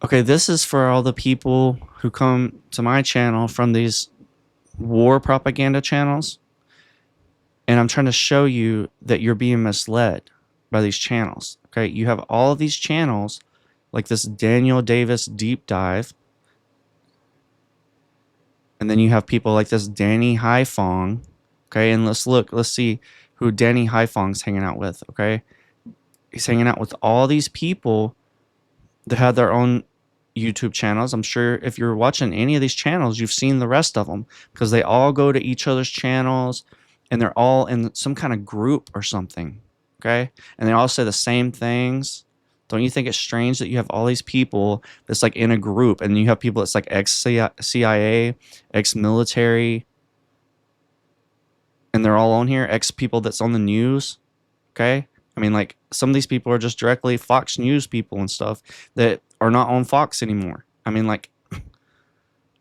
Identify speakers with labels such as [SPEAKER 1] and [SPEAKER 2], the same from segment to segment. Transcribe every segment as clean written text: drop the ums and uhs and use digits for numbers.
[SPEAKER 1] Okay, this is for all the people who come to my channel from these war propaganda channels, and I'm trying to show you that you're being misled by these channels. Okay, you have all of these channels like this Daniel Davis deep dive, and then you have people like this Danny Haifong. Okay, and let's see who Danny Haifong's hanging out with. Okay, he's hanging out with all these people that have their own YouTube channels. I'm sure if you're watching any of these channels, you've seen the rest of them because they all go to each other's channels and they're all in some kind of group or something. Okay. And they all say the same things. Don't you think it's strange that you have all these people that's like in a group and you have people that's like ex CIA, ex military, and they're all on here, ex people that's on the news? Okay. I mean, like some of these people are just directly Fox News people and stuff that are not on Fox anymore. I mean, like,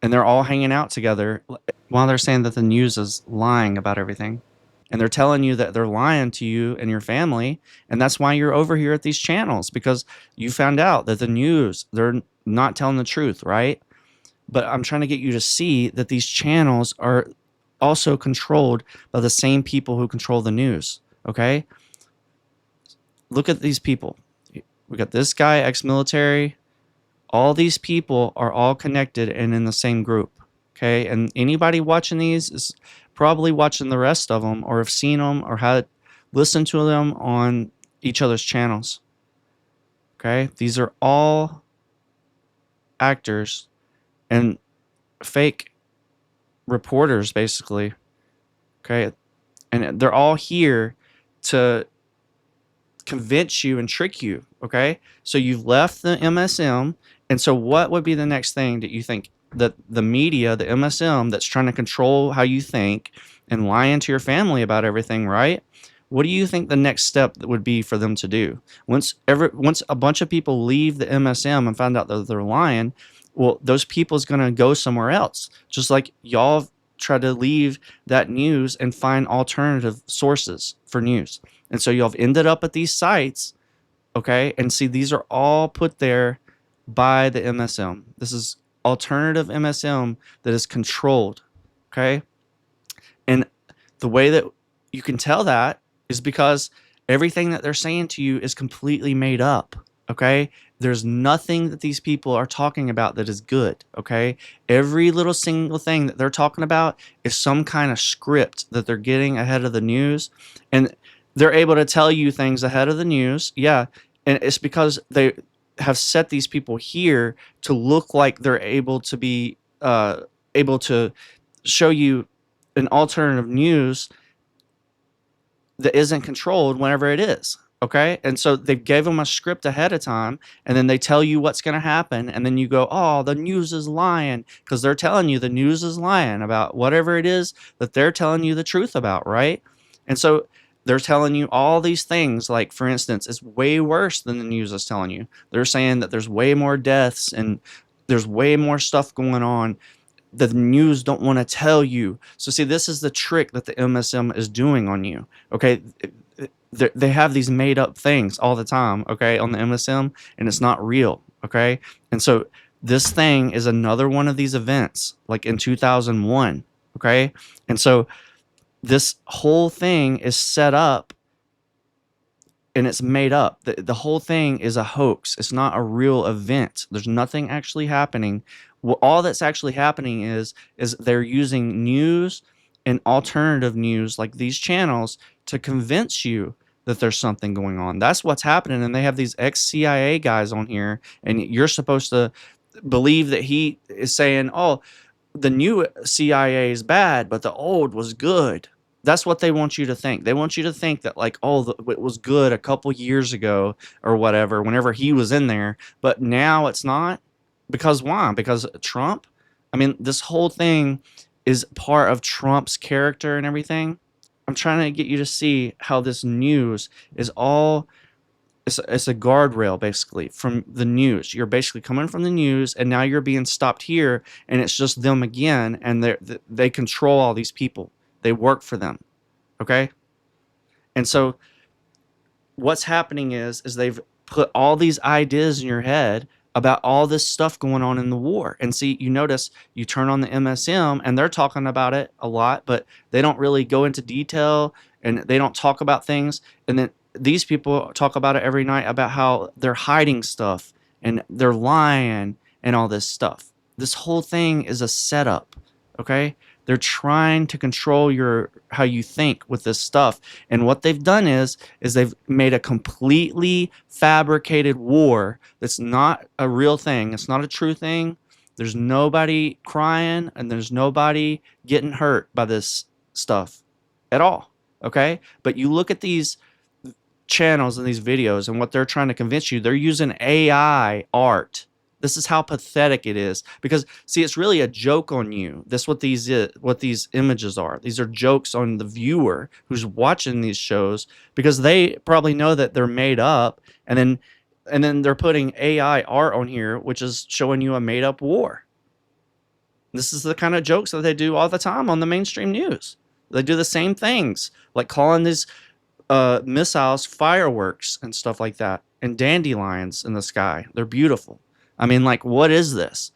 [SPEAKER 1] and they're all hanging out together while they're saying that the news is lying about everything. And they're telling you that they're lying to you and your family. And that's why you're over here at these channels because you found out that the news, they're not telling the truth, right? But I'm trying to get you to see that these channels are also controlled by the same people who control the news. Okay. Look at these people. We got this guy, ex-military. All these people are all connected and in the same group. Okay, and anybody watching these is probably watching the rest of them, or have seen them, or had listened to them on each other's channels. Okay, these are all actors and fake reporters, basically. Okay, and they're all here to convince you and trick you. Okay, so you've left the MSM, and so what would be the next thing that you think that the media, the MSM, that's trying to control how you think and lying to your family about everything, right? What do you think the next step would be for them to do once a bunch of people leave the MSM and find out that they're lying? Well, those people's gonna go somewhere else, just like y'all try to leave that news and find alternative sources for news. And so you'll have ended up at these sites, okay? And see, these are all put there by the MSM. This is alternative MSM that is controlled, okay? And the way that you can tell that is because everything that they're saying to you is completely made up, okay? There's nothing that these people are talking about that is good, okay? Every little single thing that they're talking about is some kind of script that they're getting ahead of the news. And they're able to tell you things ahead of the news. Yeah. And it's because they have set these people here to look like they're able to be able to show you an alternative news that isn't controlled whenever it is. Okay. And so they gave them a script ahead of time and then they tell you what's going to happen. And then you go, oh, the news is lying because they're telling you the news is lying about whatever it is that they're telling you the truth about. Right. And so they're telling you all these things. Like, for instance, it's way worse than the news is telling you. They're saying that there's way more deaths and there's way more stuff going on the news don't want to tell you. So see, this is the trick that the MSM is doing on you. Okay, they have these made up things all the time. Okay, on the MSM, and it's not real. Okay, and so this thing is another one of these events, like in 2001. Okay, and so this whole thing is set up and it's made up. The whole thing is a hoax. It's not a real event. There's nothing actually happening. All that's actually happening is they're using news and alternative news like these channels to convince you that there's something going on. That's what's happening. And they have these ex-CIA guys on here, and you're supposed to believe that he is saying, "Oh, the new CIA is bad, but the old was good." That's what they want you to think. They want you to think that like, oh, it was good a couple years ago or whatever, whenever he was in there, but now it's not. Because why? Because Trump? I mean, this whole thing is part of Trump's character and everything. I'm trying to get you to see how this news is all it's a guardrail basically from the news. You're basically coming from the news, and now you're being stopped here, and it's just them again, and they control all these people. They work for them, okay? And so what's happening is they've put all these ideas in your head about all this stuff going on in the war. And see, you notice you turn on the MSM and they're talking about it a lot, but they don't really go into detail and they don't talk about things. And then these people talk about it every night about how they're hiding stuff and they're lying and all this stuff. This whole thing is a setup, okay? They're trying to control your how you think with this stuff. And what they've done is they've made a completely fabricated war that's not a real thing. It's not a true thing. There's nobody crying and there's nobody getting hurt by this stuff at all. Okay? But you look at these channels and these videos and what they're trying to convince you, they're using AI art. This is how pathetic it is, because see, it's really a joke on you. That's what these images are. These are jokes on the viewer who's watching these shows, because they probably know that they're made up, and then they're putting AI art on here, which is showing you a made up war. This is the kind of jokes that they do all the time on the mainstream news. They do the same things, like calling these missiles fireworks and stuff like that, and dandelions in the sky. They're beautiful. I mean, like, what is this?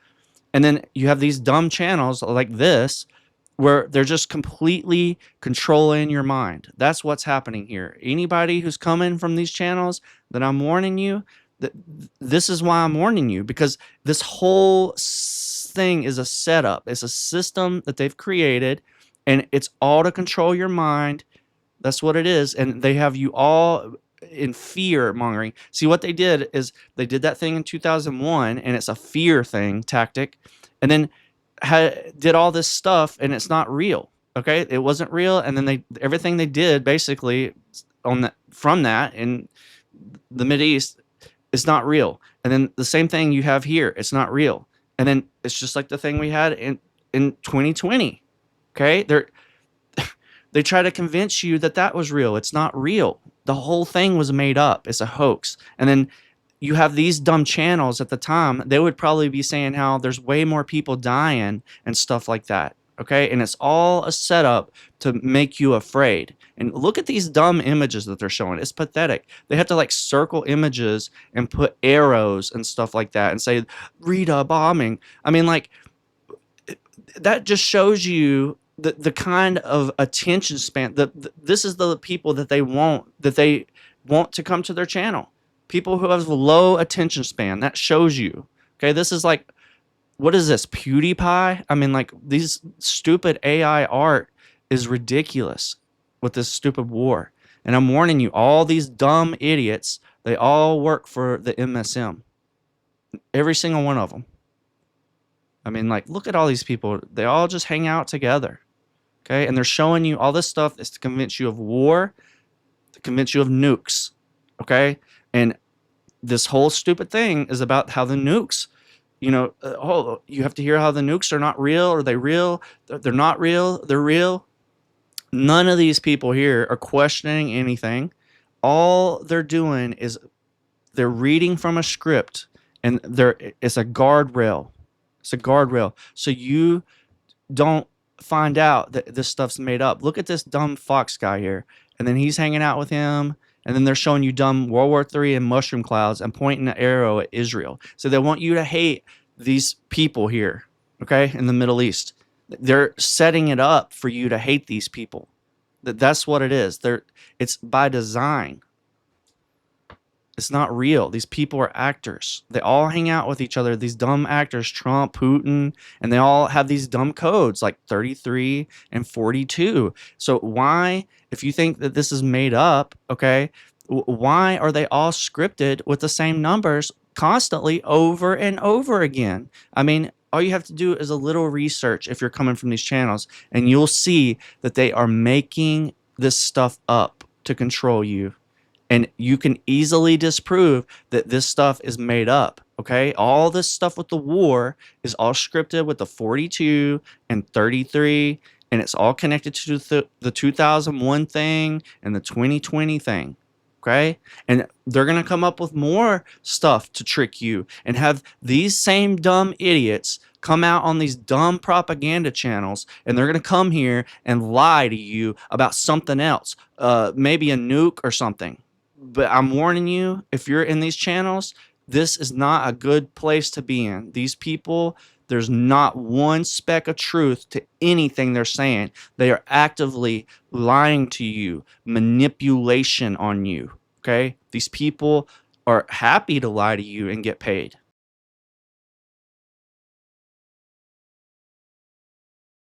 [SPEAKER 1] And then you have these dumb channels like this where they're just completely controlling your mind. That's what's happening here. Anybody who's coming from these channels, that I'm warning you, that this is why I'm warning you, because this whole thing is a setup. It's a system that they've created, and it's all to control your mind. That's what it is. And they have you all in fear mongering. See, what they did is they did that thing in 2001, and it's a fear thing tactic, and then did all this stuff, and it's not real. Okay, it wasn't real, and then everything they did basically from that in the Mideast is not real. And then the same thing you have here, it's not real. And then it's just like the thing we had in 2020. Okay, they try to convince you that that was real. It's not real. The whole thing was made up. It's a hoax. And then you have these dumb channels at the time. They would probably be saying how there's way more people dying and stuff like that. Okay. And it's all a setup to make you afraid. And look at these dumb images that they're showing. It's pathetic. They have to like circle images and put arrows and stuff like that and say, Rita bombing. I mean, like, that just shows you the kind of attention span. This is the people that they want to come to their channel. People who have low attention span. That shows you. Okay, this is like, what is this, PewDiePie? I mean, like, these stupid AI art is ridiculous with this stupid war. And I'm warning you, all these dumb idiots, they all work for the MSM. Every single one of them. I mean, like, look at all these people. They all just hang out together. Okay, and they're showing you all this stuff is to convince you of war, to convince you of nukes. Okay, and this whole stupid thing is about how the nukes, you have to hear how the nukes are not real. Are they real? They're not real. They're real. None of these people here are questioning anything. All they're doing is they're reading from a script, and it's a guardrail. It's a guardrail. So you don't find out that this stuff's made up. Look at this dumb Fox guy here, and then he's hanging out with him, and then they're showing you dumb World War III and mushroom clouds and pointing an arrow at Israel. So they want you to hate these people here, okay, in the Middle East. They're setting it up for you to hate these people. That's what it is. It's by design. It's not real. These people are actors. They all hang out with each other. These dumb actors, Trump, Putin, and they all have these dumb codes like 33 and 42. So why, if you think that this is made up, okay, why are they all scripted with the same numbers constantly over and over again? I mean, all you have to do is a little research if you're coming from these channels, and you'll see that they are making this stuff up to control you. And you can easily disprove that this stuff is made up, okay? All this stuff with the war is all scripted with the 42 and 33, and it's all connected to the 2001 thing and the 2020 thing, okay? And they're going to come up with more stuff to trick you and have these same dumb idiots come out on these dumb propaganda channels, and they're going to come here and lie to you about something else, maybe a nuke or something. But I'm warning you, if you're in these channels, This is not a good place to be in. These people, there's not one speck of truth to anything they're saying. They are actively lying to you, manipulation on you. Okay? These people are happy to lie to you and get paid.